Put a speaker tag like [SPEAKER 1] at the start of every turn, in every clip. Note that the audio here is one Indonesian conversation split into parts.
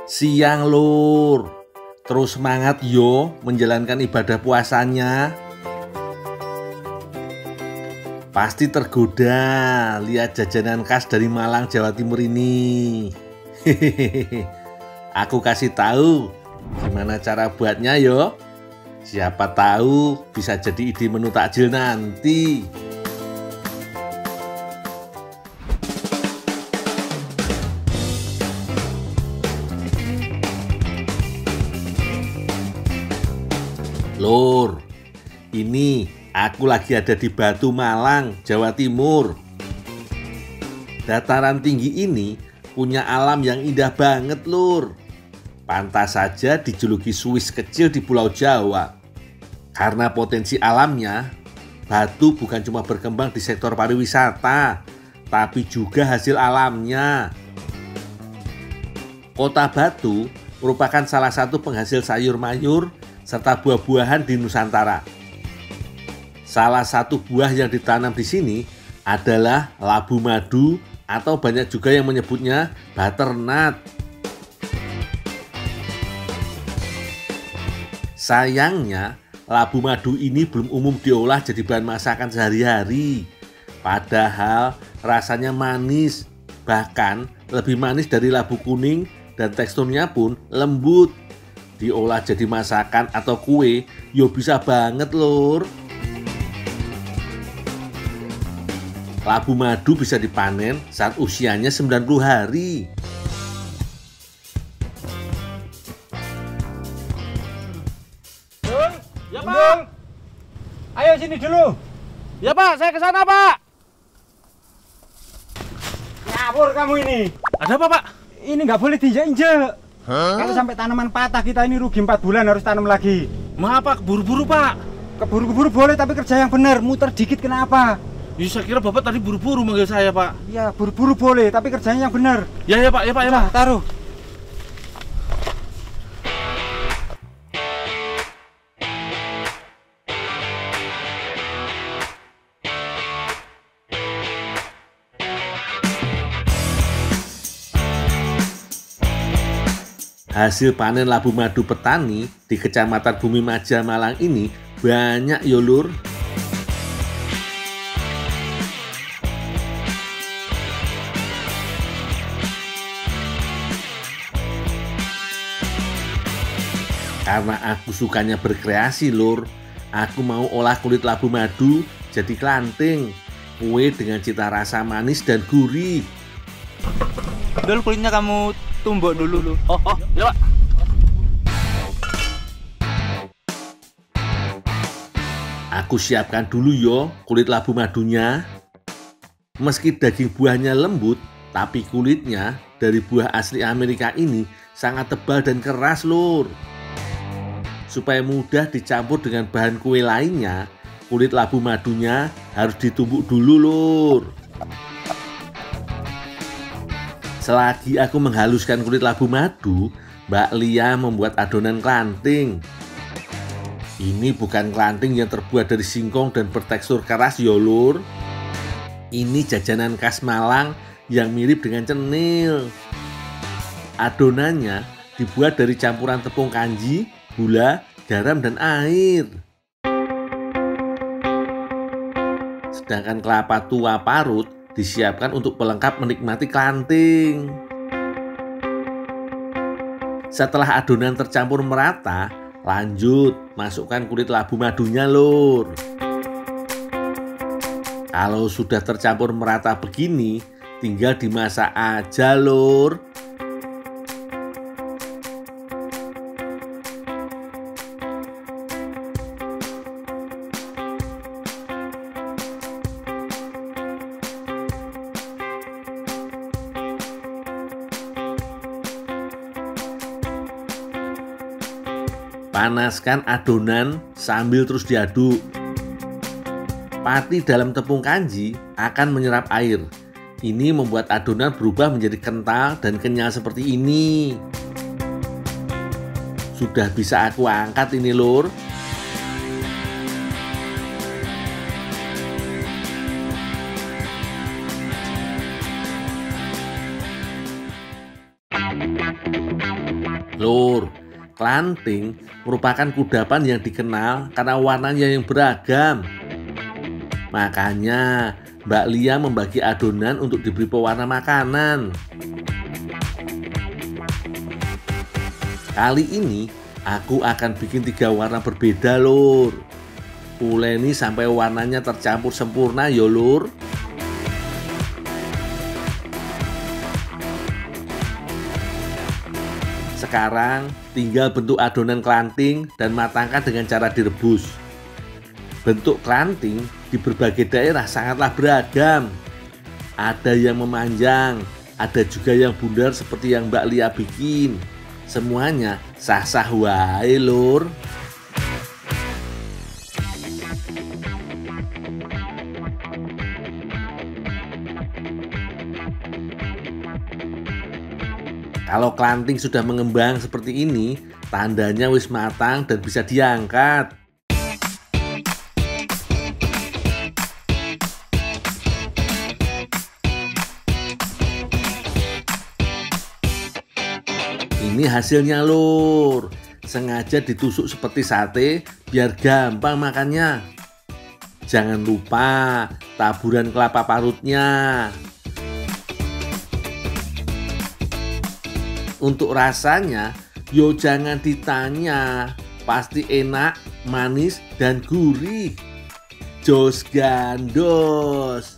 [SPEAKER 1] Siang lur, terus semangat yo menjalankan ibadah puasanya. Pasti tergoda lihat jajanan khas dari Malang, Jawa Timur ini. Hehehe. Aku kasih tahu gimana cara buatnya yo. Siapa tahu bisa jadi ide menu takjil nanti. Lur, ini aku lagi ada di Batu Malang, Jawa Timur. Dataran tinggi ini punya alam yang indah banget lur. Pantas saja dijuluki Swiss kecil di Pulau Jawa. Karena potensi alamnya, Batu bukan cuma berkembang di sektor pariwisata, tapi juga hasil alamnya. Kota Batu merupakan salah satu penghasil sayur mayur serta buah-buahan di Nusantara. Salah satu buah yang ditanam di sini adalah labu madu atau banyak juga yang menyebutnya butternut. Sayangnya, labu madu ini belum umum diolah jadi bahan masakan sehari-hari. Padahal rasanya manis, bahkan lebih manis dari labu kuning dan teksturnya pun lembut. Diolah jadi masakan atau kue, yo bisa banget lur. Labu madu bisa dipanen saat usianya 90 hari.
[SPEAKER 2] Bung, ya Pak. Ayo sini dulu. Ya Pak, saya ke sana Pak. Ngawur kamu ini.
[SPEAKER 3] Ada apa Pak?
[SPEAKER 2] Ini nggak boleh diinjek-injek. Kalau sampai tanaman patah kita ini rugi 4 bulan harus tanam lagi.
[SPEAKER 3] Maaf Pak, keburu-buru Pak.
[SPEAKER 2] Keburu-keburu boleh tapi kerja yang benar, muter dikit kenapa?
[SPEAKER 3] Ya, saya kira Bapak tadi buru-buru manggil saya Pak.
[SPEAKER 2] Ya buru-buru boleh tapi kerjanya yang benar.
[SPEAKER 3] Ya Pak, ya Pak, ya Pak.
[SPEAKER 2] Nah, taruh.
[SPEAKER 1] Hasil panen labu madu petani di Kecamatan Bumi Maja Malang ini banyak yo lur. Karena aku sukanya berkreasi lur, aku mau olah kulit labu madu jadi klanting, kue dengan cita rasa manis dan gurih.
[SPEAKER 4] Dulu kulitnya kamu tumbuk dulu.
[SPEAKER 3] Oh, ya Pak.
[SPEAKER 1] Aku siapkan dulu yo kulit labu madunya. Meski daging buahnya lembut, tapi kulitnya dari buah asli Amerika ini sangat tebal dan keras lur. Supaya mudah dicampur dengan bahan kue lainnya, kulit labu madunya harus ditumbuk dulu lur. Selagi aku menghaluskan kulit labu madu, Mbak Lia membuat adonan klanting. Ini bukan klanting yang terbuat dari singkong dan bertekstur keras yo lur. Ini jajanan khas Malang yang mirip dengan cenil. Adonannya dibuat dari campuran tepung kanji, gula, garam, dan air. Sedangkan kelapa tua parut disiapkan untuk pelengkap menikmati klanting. Setelah adonan tercampur merata, lanjut masukkan kulit labu madunya lur. Kalau sudah tercampur merata begini, tinggal dimasak aja lur. Panaskan adonan sambil terus diaduk. Pati dalam tepung kanji akan menyerap air. Ini membuat adonan berubah menjadi kental dan kenyal seperti ini. Sudah bisa aku angkat ini lur. Lur, klanting merupakan kudapan yang dikenal karena warnanya yang beragam. Makanya Mbak Lia membagi adonan untuk diberi pewarna makanan. Kali ini aku akan bikin 3 warna berbeda, Lur. Uleni sampai warnanya tercampur sempurna ya, Lur. Sekarang tinggal bentuk adonan klanting dan matangkan dengan cara direbus. Bentuk klanting di berbagai daerah sangatlah beragam. Ada yang memanjang, ada juga yang bundar seperti yang Mbak Lia bikin. Semuanya sah-sah wae, Lur. Kalau klanting sudah mengembang seperti ini, tandanya wis matang dan bisa diangkat. Ini hasilnya, Lur. Sengaja ditusuk seperti sate biar gampang makannya. Jangan lupa taburan kelapa parutnya. Untuk rasanya, yo jangan ditanya, pasti enak, manis, dan gurih. Jos gandos.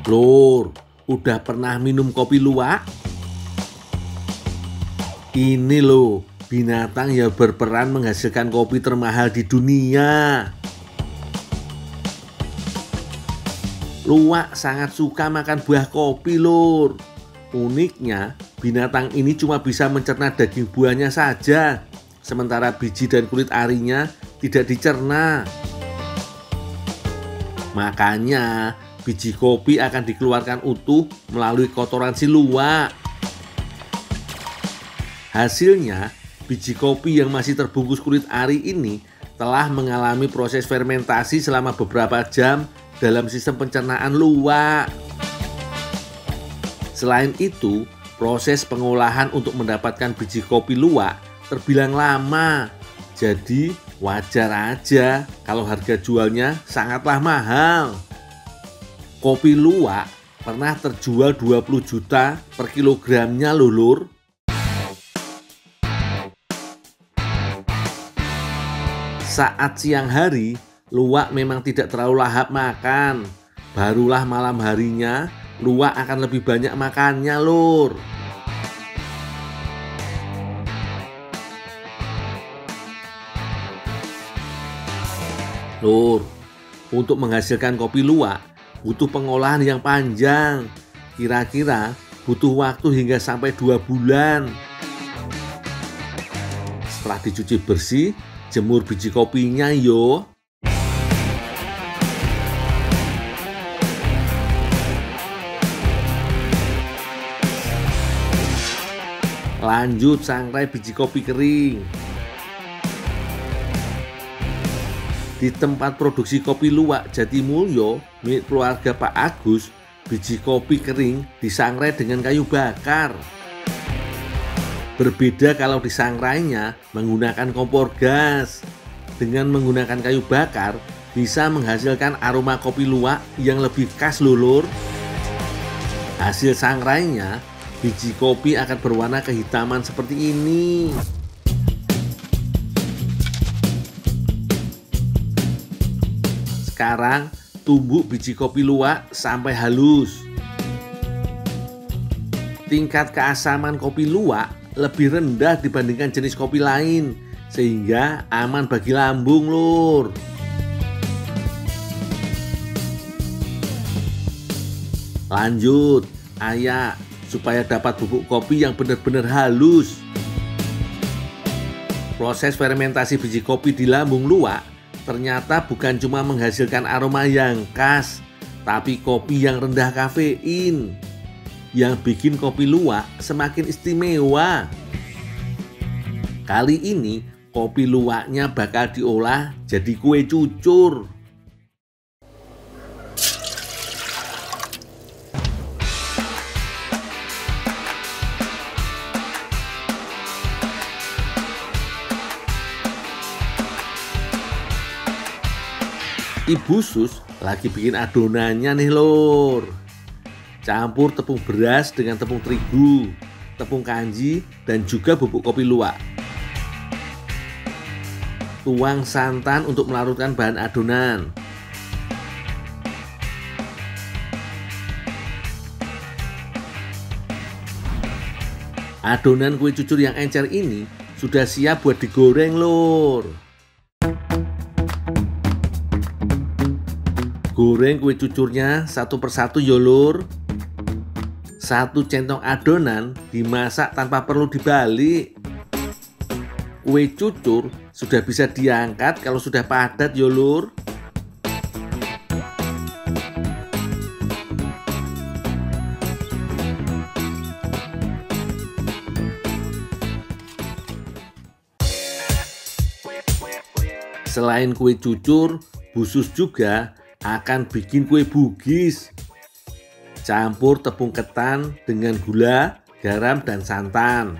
[SPEAKER 1] Lur, udah pernah minum kopi luwak? Ini loh, binatang yang berperan menghasilkan kopi termahal di dunia. Luwak sangat suka makan buah kopi, Lur. Uniknya, binatang ini cuma bisa mencerna daging buahnya saja, sementara biji dan kulit arinya tidak dicerna. Makanya, biji kopi akan dikeluarkan utuh melalui kotoran si luwak. Hasilnya, biji kopi yang masih terbungkus kulit ari ini telah mengalami proses fermentasi selama beberapa jam dalam sistem pencernaan luwak. Selain itu, proses pengolahan untuk mendapatkan biji kopi luwak terbilang lama. Jadi wajar aja kalau harga jualnya sangatlah mahal. Kopi luwak pernah terjual 20 juta per kilogramnya, loh, Lur. Saat siang hari, luwak memang tidak terlalu lahap makan. Barulah malam harinya, luwak akan lebih banyak makannya, Lur. Lur, untuk menghasilkan kopi luwak butuh pengolahan yang panjang. Kira-kira butuh waktu hingga sampai 2 bulan. Setelah dicuci bersih, jemur biji kopinya yo. Lanjut sangrai biji kopi kering. Di tempat produksi kopi luwak Jatimulyo milik keluarga Pak Agus, biji kopi kering disangrai dengan kayu bakar. Berbeda kalau disangrainya menggunakan kompor gas. Dengan menggunakan kayu bakar bisa menghasilkan aroma kopi luwak yang lebih khas, Lur. Hasil sangrainya, biji kopi akan berwarna kehitaman seperti ini. Sekarang tumbuk biji kopi luwak sampai halus. Tingkat keasaman kopi luwak lebih rendah dibandingkan jenis kopi lain, sehingga aman bagi lambung, Lur. Lanjut, ayak supaya dapat bubuk kopi yang benar-benar halus. Proses fermentasi biji kopi di lambung luwak ternyata bukan cuma menghasilkan aroma yang khas, tapi kopi yang rendah kafein, yang bikin kopi luwak semakin istimewa. Kali ini kopi luwaknya bakal diolah jadi kue cucur. Ibu Sus lagi bikin adonannya nih lur. Campur tepung beras dengan tepung terigu, tepung kanji, dan juga bubuk kopi luwak. Tuang santan untuk melarutkan bahan adonan. Adonan kue cucur yang encer ini sudah siap buat digoreng lur. Goreng kue cucurnya satu persatu ya lur. Satu centong adonan dimasak tanpa perlu dibalik. Kue cucur sudah bisa diangkat kalau sudah padat ya lur. Selain kue cucur, Bu Sus juga akan bikin kue bugis. Campur tepung ketan dengan gula, garam, dan santan.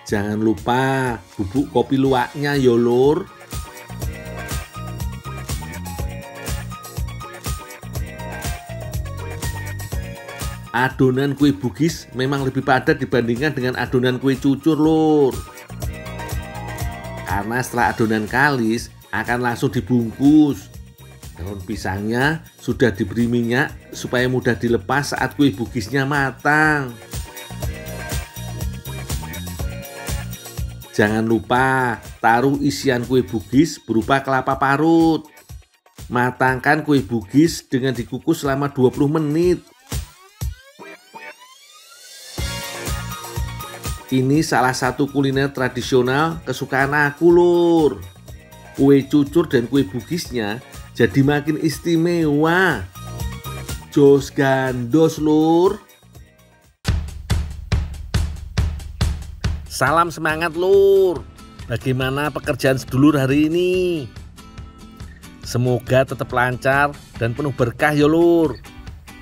[SPEAKER 1] Jangan lupa bubuk kopi luwaknya ya lur. Adonan kue bugis memang lebih padat dibandingkan dengan adonan kue cucur lur. Karena setelah adonan kalis akan langsung dibungkus. Daun pisangnya sudah diberi minyak supaya mudah dilepas saat kue bugisnya matang. Jangan lupa taruh isian kue bugis berupa kelapa parut. Matangkan kue bugis dengan dikukus selama 20 menit. Ini salah satu kuliner tradisional kesukaan aku lur. Kue cucur dan kue bugisnya jadi makin istimewa. Jos gandos lur. Salam semangat lur. Bagaimana pekerjaan sedulur hari ini? Semoga tetap lancar dan penuh berkah ya lur.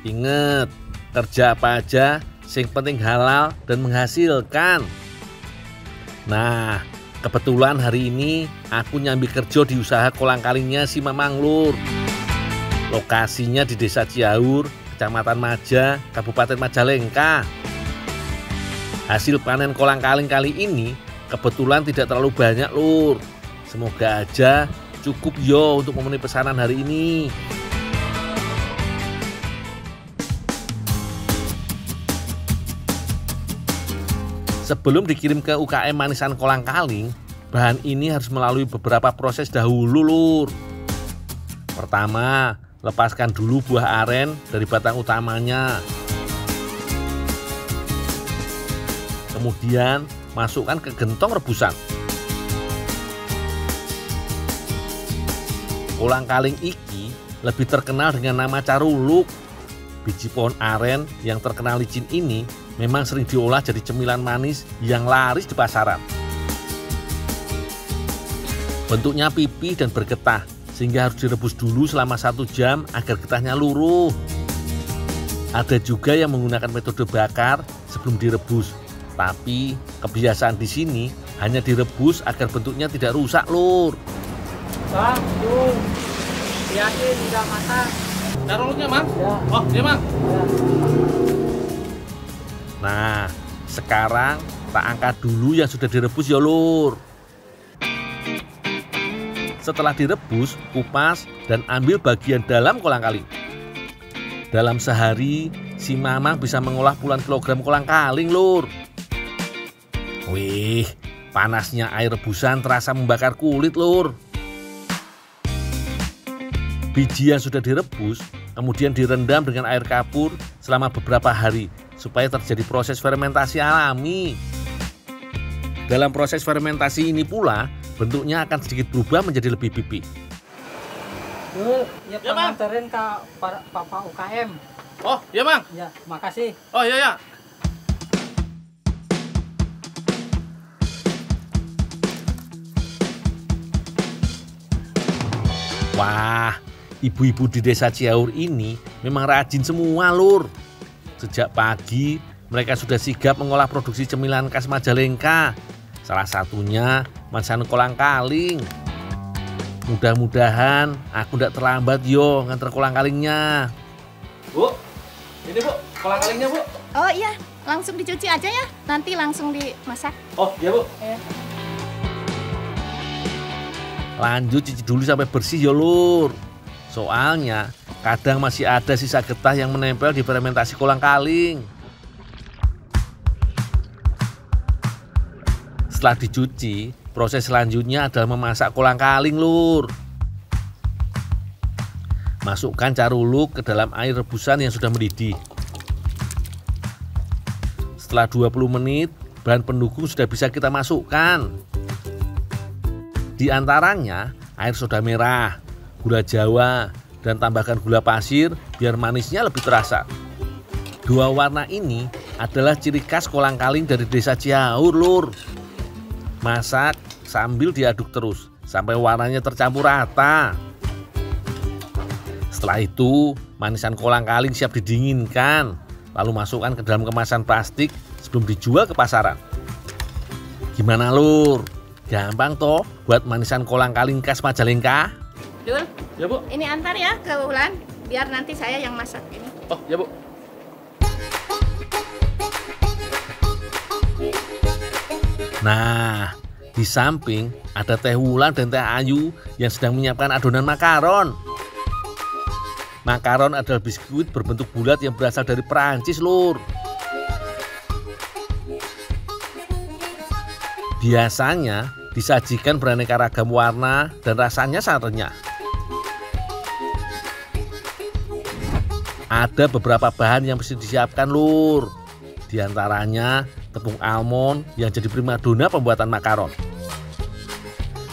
[SPEAKER 1] Ingat, kerja apa aja sing penting halal dan menghasilkan. Nah, kebetulan hari ini aku nyambi kerja di usaha kolang-kalingnya si Mamang lur. Lokasinya di Desa Ciaur, Kecamatan Maja, Kabupaten Majalengka. Hasil panen kolang-kaling kali ini kebetulan tidak terlalu banyak lur. Semoga aja cukup yo untuk memenuhi pesanan hari ini. Sebelum dikirim ke UKM Manisan Kolang-Kaling, bahan ini harus melalui beberapa proses dahulu lur. Pertama, lepaskan dulu buah aren dari batang utamanya. Kemudian masukkan ke gentong rebusan. Kolang-kaling iki lebih terkenal dengan nama caruluk. Biji pohon aren yang terkenal licin ini memang sering diolah jadi cemilan manis yang laris di pasaran. Bentuknya pipih dan bergetah, sehingga harus direbus dulu selama 1 jam agar getahnya luruh. Ada juga yang menggunakan metode bakar sebelum direbus, tapi kebiasaan di sini hanya direbus agar bentuknya tidak rusak lur.
[SPEAKER 2] Bang, tuh. Yakin udah matang.
[SPEAKER 3] Caruluknya mang?
[SPEAKER 2] Ya.
[SPEAKER 3] Oh iya mang.
[SPEAKER 2] Ya.
[SPEAKER 1] Nah, sekarang tak angkat dulu yang sudah direbus ya lur. Setelah direbus, kupas dan ambil bagian dalam kolang-kaling. Dalam sehari, si Mamang bisa mengolah puluhan kilogram kolang-kaling lur. Wih, panasnya air rebusan terasa membakar kulit lur. Biji yang sudah direbus kemudian direndam dengan air kapur selama beberapa hari supaya terjadi proses fermentasi alami. Dalam proses fermentasi ini pula bentuknya akan sedikit berubah menjadi lebih pipih.
[SPEAKER 2] Ya, pengantarin ke Bapak UKM.
[SPEAKER 3] Oh iya mang.
[SPEAKER 2] Ya, makasih.
[SPEAKER 3] Oh iya ya.
[SPEAKER 1] Wah, ibu-ibu di Desa Ciaur ini memang rajin semua lur. Sejak pagi mereka sudah sigap mengolah produksi cemilan khas Majalengka. Salah satunya Manisan Kolang-Kaling. Mudah-mudahan aku ndak terlambat yo nganter kolang-kalingnya.
[SPEAKER 3] Bu, ini Bu, kolang-kalingnya Bu.
[SPEAKER 5] Oh iya, langsung dicuci aja ya. Nanti langsung dimasak.
[SPEAKER 3] Oh iya Bu.
[SPEAKER 5] Ya.
[SPEAKER 1] Lanjut cuci dulu sampai bersih ya Lur. Soalnya kadang masih ada sisa getah yang menempel di fermentasi kolang-kaling. Setelah dicuci, proses selanjutnya adalah memasak kolang-kaling Lur. Masukkan caruluk ke dalam air rebusan yang sudah mendidih. Setelah 20 menit, bahan pendukung sudah bisa kita masukkan. Di antaranya air soda merah, gula jawa, dan tambahkan gula pasir biar manisnya lebih terasa. Dua warna ini adalah ciri khas kolang-kaling dari desa Ciaur Lur. Masak sambil diaduk terus sampai warnanya tercampur rata. Setelah itu, manisan kolang-kaling siap didinginkan. Lalu masukkan ke dalam kemasan plastik sebelum dijual ke pasaran. Gimana Lur? Gampang toh buat manisan kolang-kaling khas Majalengka?
[SPEAKER 5] Dul,
[SPEAKER 3] Ya Bu.
[SPEAKER 5] ini antar ya ke Wulan, biar nanti saya yang masak ini.
[SPEAKER 3] Oh ya Bu.
[SPEAKER 1] Nah, di samping ada Teh Wulan dan Teh Ayu yang sedang menyiapkan adonan makaron. Makaron adalah biskuit berbentuk bulat yang berasal dari Perancis, Lur. Biasanya disajikan beraneka ragam warna dan rasanya sangat renyah. Ada beberapa bahan yang mesti disiapkan Lur. Di antaranya tepung almond yang jadi primadona pembuatan makaron.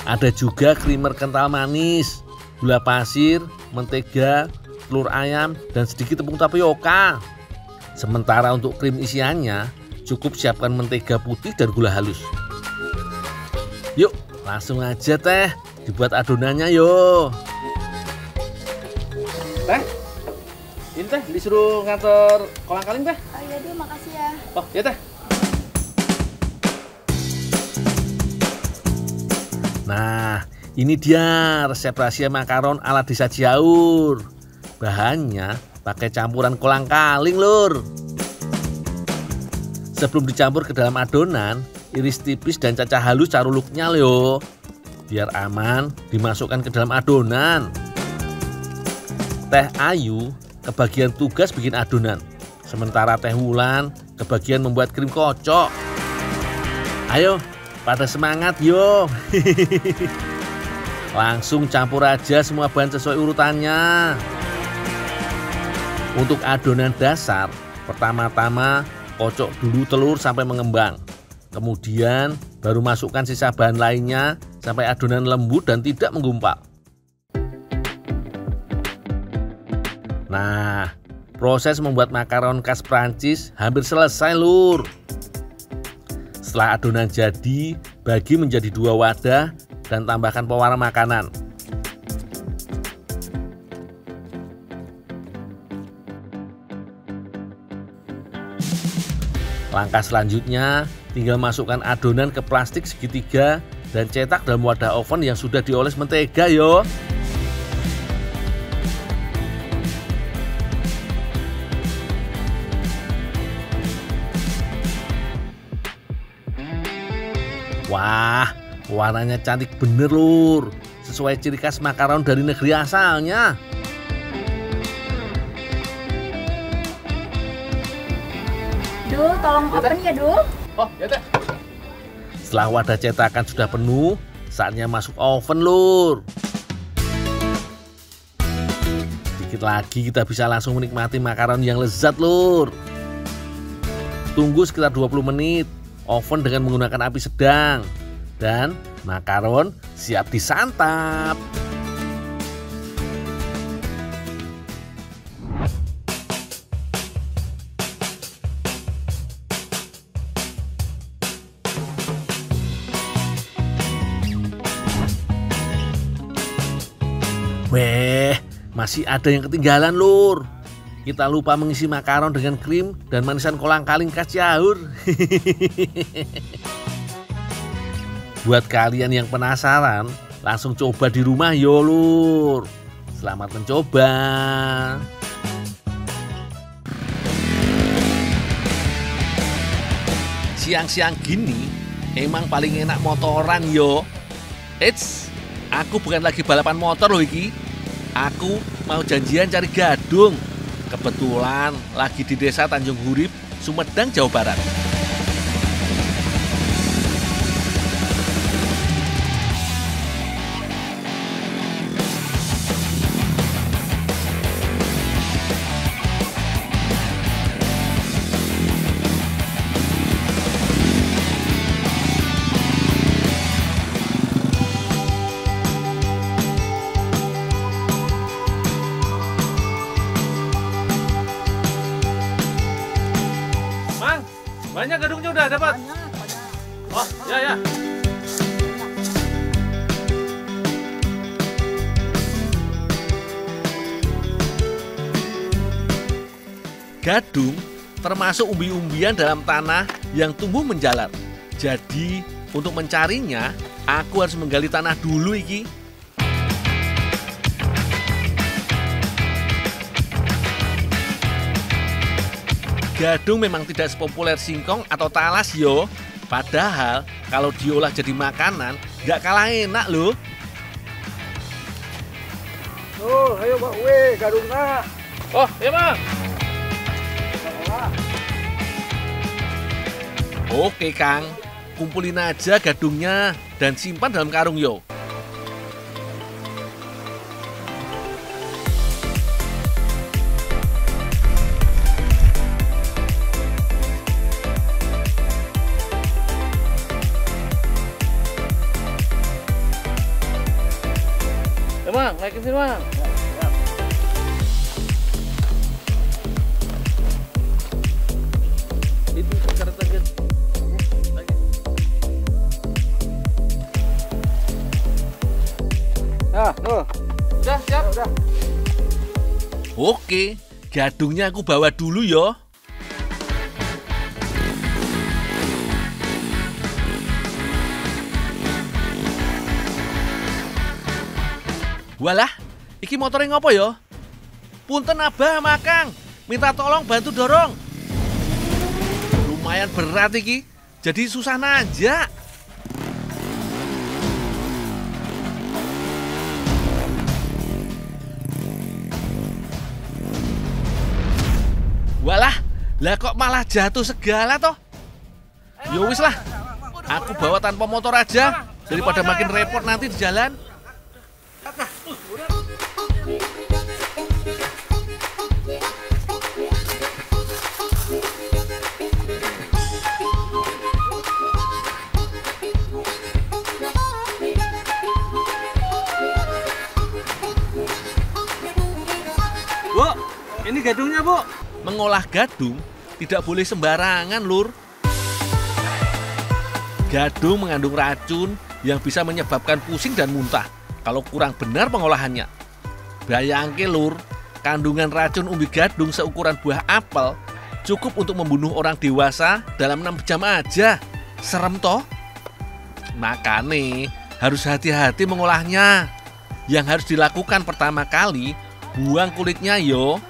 [SPEAKER 1] Ada juga krimer kental manis, gula pasir, mentega, telur ayam, dan sedikit tepung tapioka. Sementara untuk krim isiannya, cukup siapkan mentega putih dan gula halus. Yuk, langsung aja Teh, dibuat adonannya yo.
[SPEAKER 3] Teh, ini Teh disuruh nganter kolang-kaling Teh.
[SPEAKER 5] Oh iya Dul, makasih ya.
[SPEAKER 3] Oh ya Teh.
[SPEAKER 1] Nah, ini dia resep rahasia makaron ala desa Ciaur. Bahannya pakai campuran kolang-kaling Lur. Sebelum dicampur ke dalam adonan, iris tipis dan cacah halus caruluknya yo. Biar aman, dimasukkan ke dalam adonan. Teh Ayu kebagian tugas bikin adonan. Sementara Teh Wulan kebagian membuat krim kocok. Ayo, pada semangat yo. Langsung campur aja semua bahan sesuai urutannya. Untuk adonan dasar, pertama-tama kocok dulu telur sampai mengembang. Kemudian baru masukkan sisa bahan lainnya sampai adonan lembut dan tidak menggumpal. Nah, proses membuat makaron khas Prancis hampir selesai Lur. Setelah adonan jadi, bagi menjadi 2 wadah dan tambahkan pewarna makanan. Langkah selanjutnya, tinggal masukkan adonan ke plastik segitiga dan cetak dalam wadah oven yang sudah dioles mentega yo. Wah, warnanya cantik bener Lur. Sesuai ciri khas makaron dari negeri asalnya.
[SPEAKER 5] Dul, tolong open ya Dul.
[SPEAKER 3] Oh ya Teh.
[SPEAKER 1] Setelah wadah cetakan sudah penuh, saatnya masuk oven Lur. Sedikit lagi kita bisa langsung menikmati makaron yang lezat Lur. Tunggu sekitar 20 menit. Oven dengan menggunakan api sedang. Dan makaron siap disantap. Weh, masih ada yang ketinggalan Lur. Kita lupa mengisi makaron dengan krim dan manisan kolang-kaling khas Ciaur. Buat kalian yang penasaran, Langsung coba di rumah yo Lur. Selamat mencoba. Siang-siang gini emang paling enak motoran yo. Eits, aku bukan lagi balapan motor loh iki. Aku mau janjian cari gadung. Kebetulan lagi di desa Tanjung Hurib, Sumedang, Jawa Barat.
[SPEAKER 2] Banyak gadungnya udah dapat? Oh, ya.
[SPEAKER 1] Gadung termasuk umbi-umbian dalam tanah yang tumbuh menjalar. Jadi, untuk mencarinya, aku harus menggali tanah dulu iki. Gadung memang tidak sepopuler singkong atau talas yo. Padahal kalau diolah jadi makanan nggak kalah enak loh.
[SPEAKER 2] Oh, ayo Pak gadungnya. Oh, iya Bang.
[SPEAKER 1] Oke Kang, kumpulin aja gadungnya dan simpan dalam karung yo.
[SPEAKER 3] Bang, naikin sini Bang. Itu karet lagi.
[SPEAKER 2] Nah, tuh.
[SPEAKER 3] Udah, siap.
[SPEAKER 2] Udah.
[SPEAKER 1] Oke, gadungnya aku bawa dulu yo. Walah, iki motornya ngopo yo? Punten Abah Makang, minta tolong bantu dorong. Lumayan berat iki, jadi susah nanjak. Walah, lah kok malah jatuh segala toh? Yo wis lah, aku bawa tanpa motor aja, daripada makin repot nanti di jalan.
[SPEAKER 2] Bu, ini gadungnya Bu.
[SPEAKER 1] Mengolah gadung tidak boleh sembarangan, Lur. Gadung mengandung racun yang bisa menyebabkan pusing dan muntah kalau kurang benar pengolahannya. Bayangke, Lur, kandungan racun umbi gadung seukuran buah apel cukup untuk membunuh orang dewasa dalam 6 jam aja. Serem toh? Makanya harus hati-hati mengolahnya. Yang harus dilakukan pertama kali, buang kulitnya yo.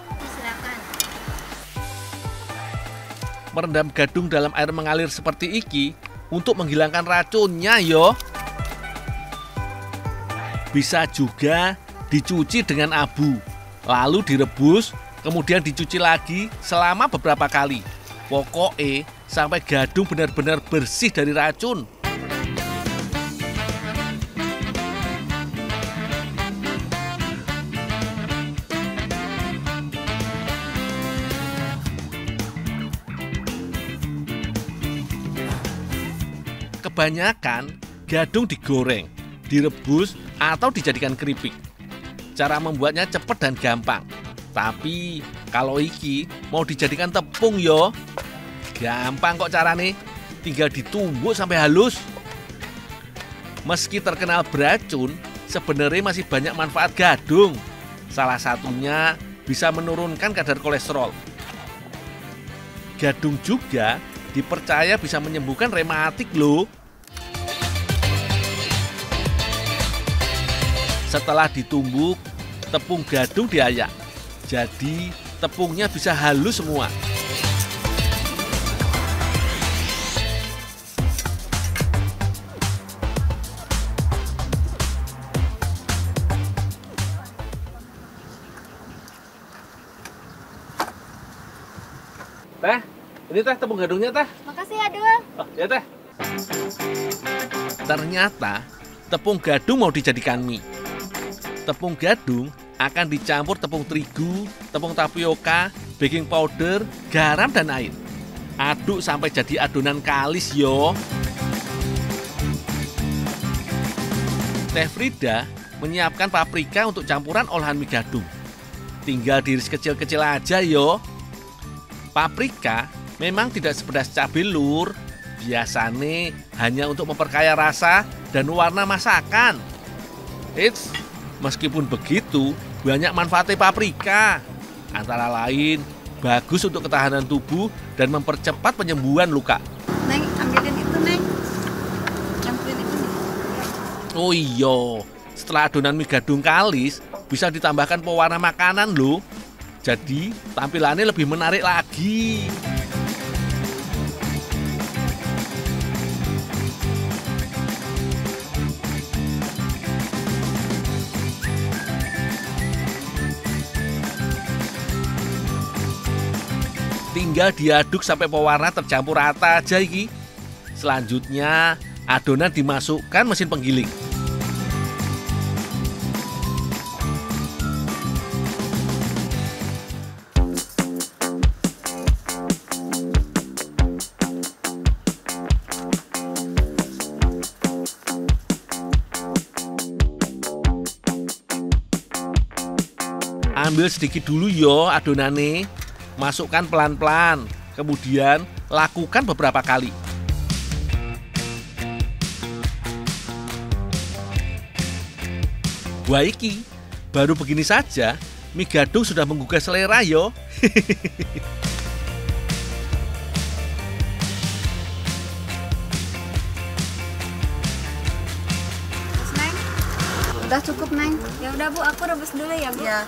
[SPEAKER 1] Merendam gadung dalam air mengalir seperti iki untuk menghilangkan racunnya yo. Bisa juga dicuci dengan abu, lalu direbus, kemudian dicuci lagi selama beberapa kali. Pokoknya sampai gadung benar-benar bersih dari racun. Kebanyakan gadung digoreng, direbus, atau dijadikan keripik. Cara membuatnya cepat dan gampang. Tapi kalau iki mau dijadikan tepung yo, gampang kok carane. Tinggal ditumbuk sampai halus. Meski terkenal beracun, sebenarnya masih banyak manfaat gadung. Salah satunya bisa menurunkan kadar kolesterol. Gadung juga dipercaya bisa menyembuhkan rematik loh. Setelah ditumbuk, tepung gadung diayak. Jadi tepungnya bisa halus semua.
[SPEAKER 3] Teh, ini teh tepung gadungnya teh.
[SPEAKER 5] Makasih ya, Dul.
[SPEAKER 3] Oh, ya teh.
[SPEAKER 1] Ternyata tepung gadung mau dijadikan mie. Tepung gadung akan dicampur tepung terigu, tepung tapioka, baking powder, garam, dan air. Aduk sampai jadi adonan kalis yo. Teh Frida menyiapkan paprika untuk campuran olahan mie gadung. Tinggal diiris kecil-kecil aja yo. Paprika memang tidak sepedas cabai lur. Biasanya hanya untuk memperkaya rasa dan warna masakan. Eits, meskipun begitu, banyak manfaatnya paprika. Antara lain, bagus untuk ketahanan tubuh dan mempercepat penyembuhan luka.
[SPEAKER 5] Neng, ambilin itu, Neng. Campurin itu nih.
[SPEAKER 1] Oh iya, setelah adonan mie gadung kalis, bisa ditambahkan pewarna makanan loh. Jadi tampilannya lebih menarik lagi. Tinggal diaduk sampai pewarna tercampur rata aja iki. Selanjutnya adonan dimasukkan mesin penggiling. Ambil sedikit dulu yo adonannya, masukkan pelan-pelan, kemudian lakukan beberapa kali. Wah iki, baru begini saja, mie gadung sudah menggugah selera yo.
[SPEAKER 5] Terus, Neng. Udah cukup, Neng. Ya udah, Bu, aku rebus dulu ya, Bu.
[SPEAKER 6] Ya.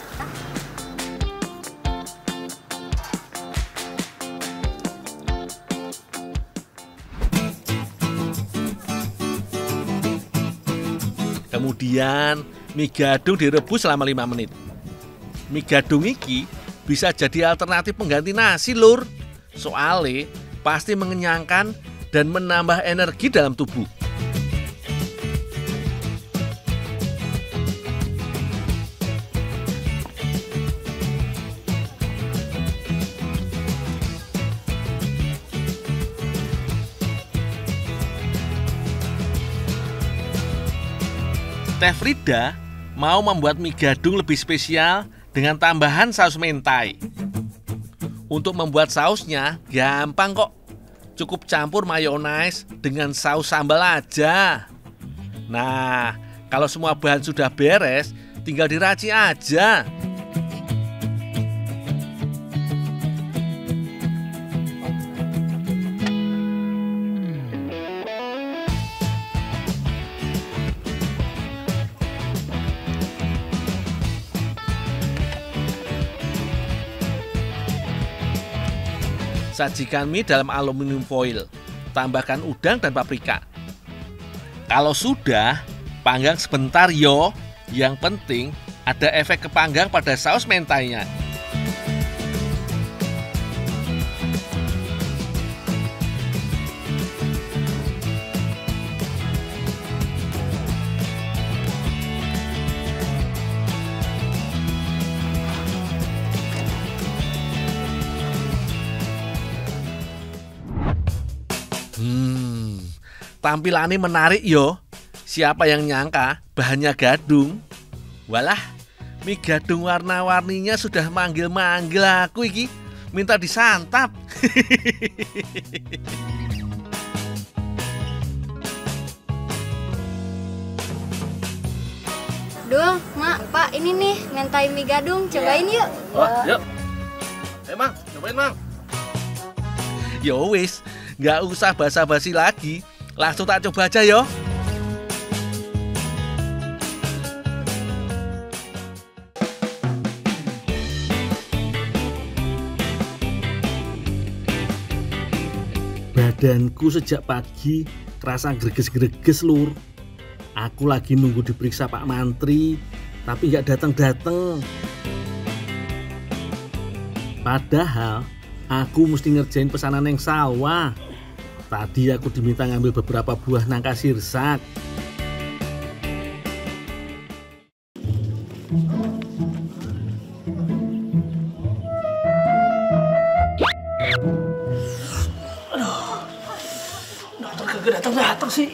[SPEAKER 1] Kemudian mie gadung direbus selama 5 menit. Mie gadung iki bisa jadi alternatif pengganti nasi lur. Soalnya pasti mengenyangkan dan menambah energi dalam tubuh. Teh Frida mau membuat mie gadung lebih spesial dengan tambahan saus mentai. Untuk membuat sausnya gampang kok. Cukup campur mayones dengan saus sambal aja. Nah, kalau semua bahan sudah beres, tinggal diracik aja. Sajikan mie dalam aluminium foil. Tambahkan udang dan paprika. Kalau sudah, panggang sebentar yo. Yang penting ada efek kepanggang pada saus mentainya. Tampilannya menarik yo. Siapa yang nyangka bahannya gadung? Walah, mie gadung warna-warninya sudah manggil-manggil aku iki. Minta disantap.
[SPEAKER 5] Dul, Mak, Pak, ini nih mentai mie gadung. Cobain yuk.
[SPEAKER 3] Oh, yuk. Mang, cobain, Mang.
[SPEAKER 1] Yo wis, nggak usah basa-basi lagi. Langsung tak coba aja yo. Badanku sejak pagi kerasa greges-greges lur. Aku lagi nunggu diperiksa Pak Mantri, tapi nggak datang-datang. Padahal aku mesti ngerjain pesanan yang sawah. Tadi aku diminta ngambil beberapa buah nangka sirsak.
[SPEAKER 3] Kagak datang-datang sih.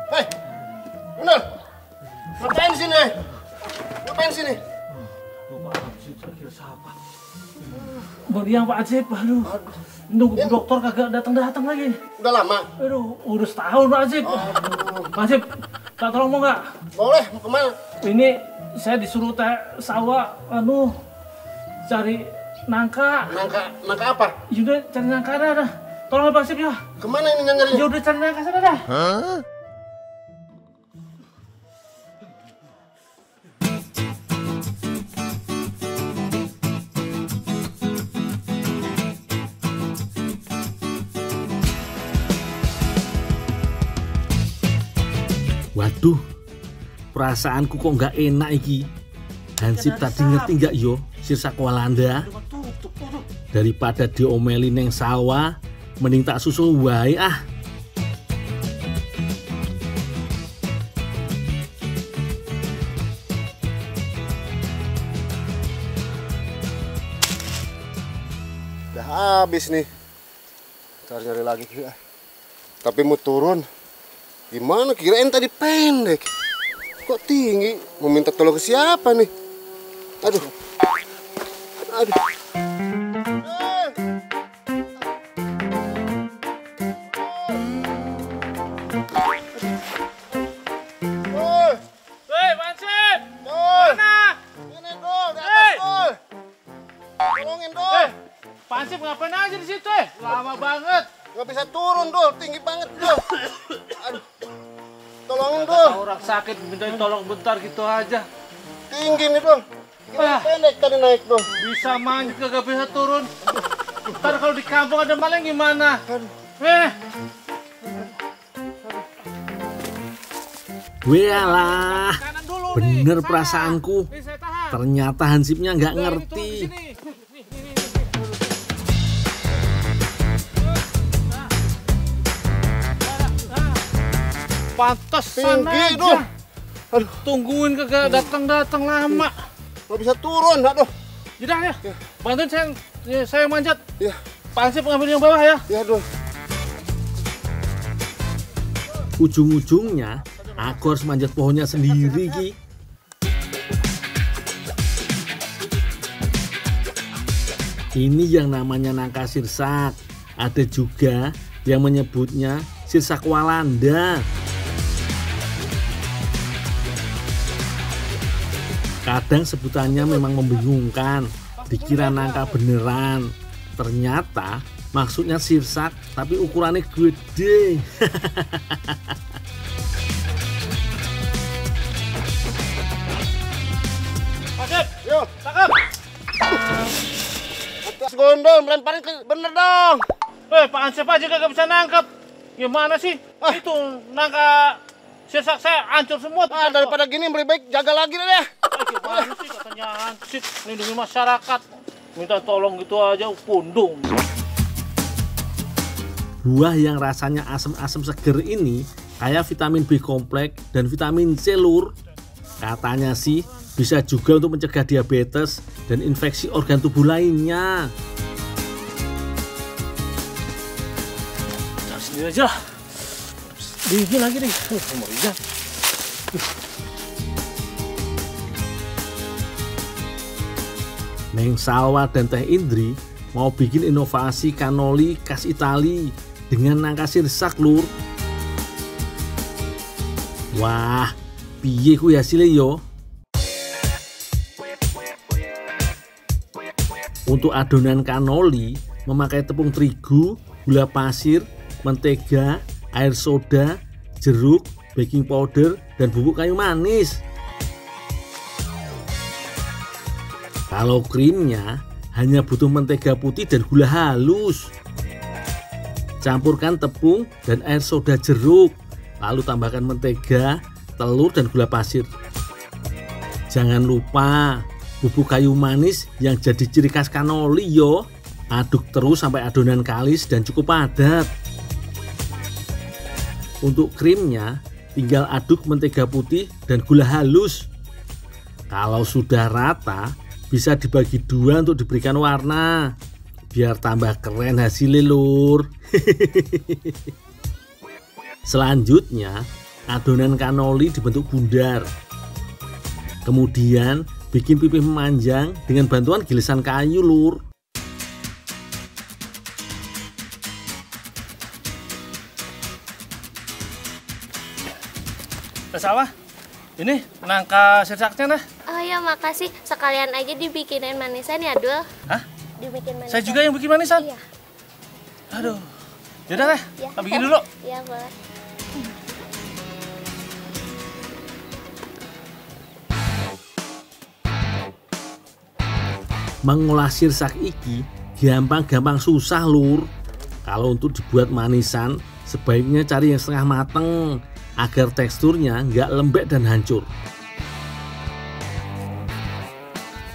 [SPEAKER 6] Hei, bener. Ngapain di sini? Ngapain di sini?
[SPEAKER 3] Meriang Pak Hansip, aduh. Nunggu dokter kagak datang-datang lagi.
[SPEAKER 6] Udah lama?
[SPEAKER 3] Aduh, udah setahun Pak Hansip. Pak Hansip, tak tolong mau nggak?
[SPEAKER 6] Boleh, mau kemana?
[SPEAKER 3] Ini saya disuruh sawah, cari nangka.
[SPEAKER 6] Nangka apa?
[SPEAKER 3] Yaudah cari nangka dah. Tolong Pak Hansip ya.
[SPEAKER 6] Kemana ini nyarinya?
[SPEAKER 3] Yaudah cari nangka sana dah.
[SPEAKER 1] Waduh, perasaanku kok nggak enak iki. Hansip tadi ngerti nggak yo sirsak Walanda? Daripada diomelin neng sawah, mending tak susul wae ah.
[SPEAKER 6] Udah habis nih. Cari-cari lagi. Tapi mau turun. Gimana? Kirain tadi pendek. Kok tinggi? Mau minta tolong ke siapa nih? Aduh. Aduh.
[SPEAKER 3] Hei, Pak Hansip! Mana?
[SPEAKER 6] Ini dong, di atas dong. Tolongin dong.
[SPEAKER 3] Pak Hansip ngapain aja di situ? Lama banget.
[SPEAKER 6] Nggak bisa turun dong, tinggi banget dong. Aduh. Tolongin dong.
[SPEAKER 3] Orang sakit minta tolong bentar gitu aja.
[SPEAKER 6] Tinggi nih dong. Kira pendek tadi naik dong.
[SPEAKER 3] Bisa manjat kagak bisa turun. Ntar kalau di kampung ada maling gimana?
[SPEAKER 1] Walah, bener perasaanku. Ternyata Hansipnya nggak ngerti.
[SPEAKER 3] Pantesan
[SPEAKER 6] Tinggi
[SPEAKER 3] aja.
[SPEAKER 6] dong. Aduh.
[SPEAKER 3] Tungguin kagak datang-datang lama.
[SPEAKER 6] Nggak bisa turun, aduh.
[SPEAKER 3] Yaudah ya, bantuin saya manjat.
[SPEAKER 6] Ya,
[SPEAKER 3] Pak Hansip ngambil yang bawah ya.
[SPEAKER 6] ya dong.
[SPEAKER 1] Ujung-ujungnya aku harus manjat pohonnya sendiri ki. Ini yang namanya nangka sirsak. Ada juga yang menyebutnya sirsak Walanda. Kadang sebutannya memang membingungkan, dikira nangka beneran. Ternyata maksudnya sirsak, tapi ukurannya gede.
[SPEAKER 3] Hansip,
[SPEAKER 6] Yuk,
[SPEAKER 3] tangkap.
[SPEAKER 6] atas gondol, melemparin ke bener dong.
[SPEAKER 3] Pak Hansip aja kagak bisa nangkep. Gimana sih? Itu nangka sirsak saya hancur semua.
[SPEAKER 6] Ah, daripada gini lebih baik jaga lagi deh.
[SPEAKER 3] Gimana sih katanya Hansip lindungi masyarakat. Minta tolong gitu aja pundung.
[SPEAKER 1] Buah yang rasanya asam-asam seger ini kaya vitamin B kompleks dan vitamin C lur. Katanya sih bisa juga untuk mencegah diabetes dan infeksi organ tubuh lainnya.
[SPEAKER 3] Cari sendiri aja. Dingin lagi nih. Meriang.
[SPEAKER 1] Neng Salwa dan Teh Indri mau bikin inovasi cannoli khas Itali dengan nangka sirsak lur. Wah, piye ku hasilnya yo? Untuk adonan cannoli memakai tepung terigu, gula pasir, mentega, air soda, jeruk, baking powder, dan bubuk kayu manis. Kalau krimnya hanya butuh mentega putih dan gula halus. Campurkan tepung dan air soda jeruk, lalu tambahkan mentega, telur dan gula pasir. Jangan lupa bubuk kayu manis yang jadi ciri khas cannoli yo. Aduk terus sampai adonan kalis dan cukup padat. Untuk krimnya tinggal aduk mentega putih dan gula halus. Kalau sudah rata, bisa dibagi dua untuk diberikan warna, biar tambah keren hasilnya lur. Selanjutnya adonan cannoli dibentuk bundar. Kemudian bikin pipih memanjang dengan bantuan gilisan kayu lur.
[SPEAKER 3] Sawah, ini nangka sirsaknya nah.
[SPEAKER 7] Oh ya makasih, sekalian aja dibikinin manisan ya Dul.
[SPEAKER 3] Hah?
[SPEAKER 7] Dibikin manisan.
[SPEAKER 3] Saya juga yang bikin manisan?
[SPEAKER 7] Iya.
[SPEAKER 3] Aduh, yaudah deh,
[SPEAKER 7] Ya.
[SPEAKER 3] kita bikin dulu.
[SPEAKER 7] Iya boleh.
[SPEAKER 1] Mengolah sirsak iki gampang-gampang susah lur. Kalau untuk dibuat manisan sebaiknya cari yang setengah mateng agar teksturnya nggak lembek dan hancur.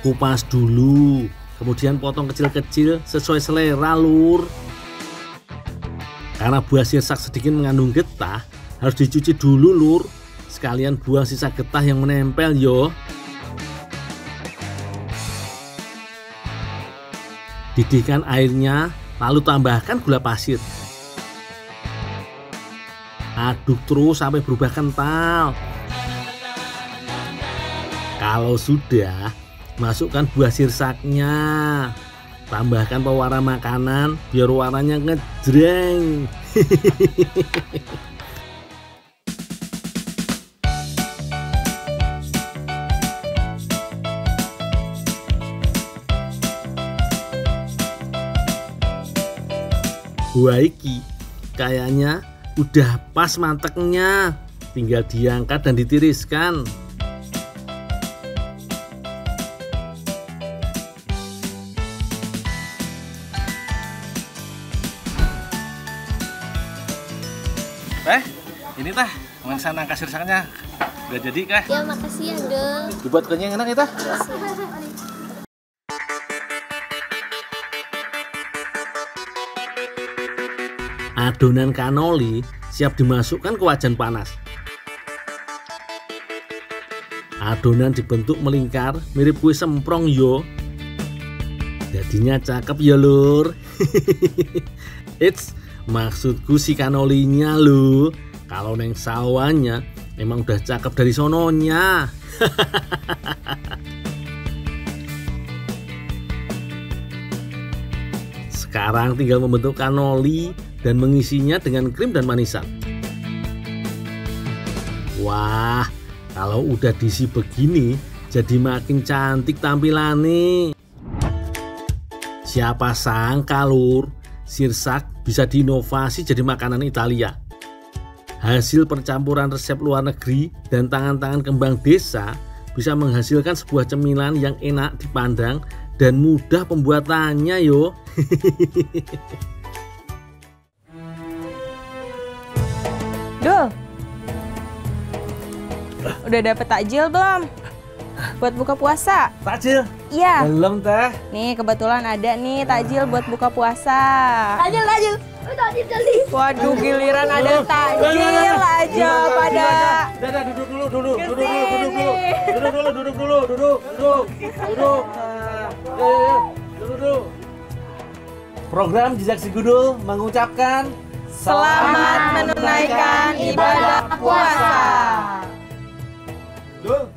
[SPEAKER 1] Kupas dulu, kemudian potong kecil-kecil sesuai selera lur. Karena buah sirsak sedikit mengandung getah, harus dicuci dulu lur. Sekalian buang sisa getah yang menempel yo. Didihkan airnya, lalu tambahkan gula pasir. Aduk terus sampai berubah kental. Kalau sudah, masukkan buah sirsaknya. Tambahkan pewarna makanan biar warnanya ngejreng. Buah iki kayaknya udah pas manteknya, tinggal diangkat dan ditiriskan.
[SPEAKER 3] Ini tah, manisan nangka sirsaknya. Udah jadi kah?
[SPEAKER 7] Ya makasih ya Dul.
[SPEAKER 3] Dibuat kuenya yang enak ya tah?
[SPEAKER 1] Adonan cannoli siap dimasukkan ke wajan panas. Adonan dibentuk melingkar mirip kue semprong yo. Jadinya cakep ya lur. It's maksudku si cannolinya lo. Kalau neng sawahnya emang udah cakep dari sononya. Sekarang tinggal membentuk cannoli dan mengisinya dengan krim dan manisan. Wah, kalau udah diisi begini jadi makin cantik tampilannya. Siapa sangka lur, sirsak bisa diinovasi jadi makanan Italia. Hasil percampuran resep luar negeri dan tangan-tangan kembang desa bisa menghasilkan sebuah cemilan yang enak dipandang dan mudah pembuatannya yo.
[SPEAKER 8] Dul, udah dapet takjil belum? Buat buka puasa?
[SPEAKER 3] Takjil?
[SPEAKER 8] Iya.
[SPEAKER 3] Belum teh.
[SPEAKER 8] Nih kebetulan ada nih takjil buat buka puasa.
[SPEAKER 7] Takjil. Takjil.
[SPEAKER 8] Waduh, giliran ada takjil aja pada.
[SPEAKER 3] Dadah, duduk dulu. Duduk. Program Jejak Si Gundul mengucapkan
[SPEAKER 8] Selamat menunaikan ibadah puasa.
[SPEAKER 3] Dul,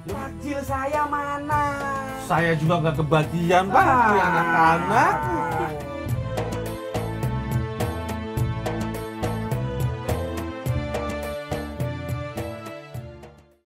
[SPEAKER 3] takjil saya mana? Saya juga nggak kebagian, Pak, anak-anak.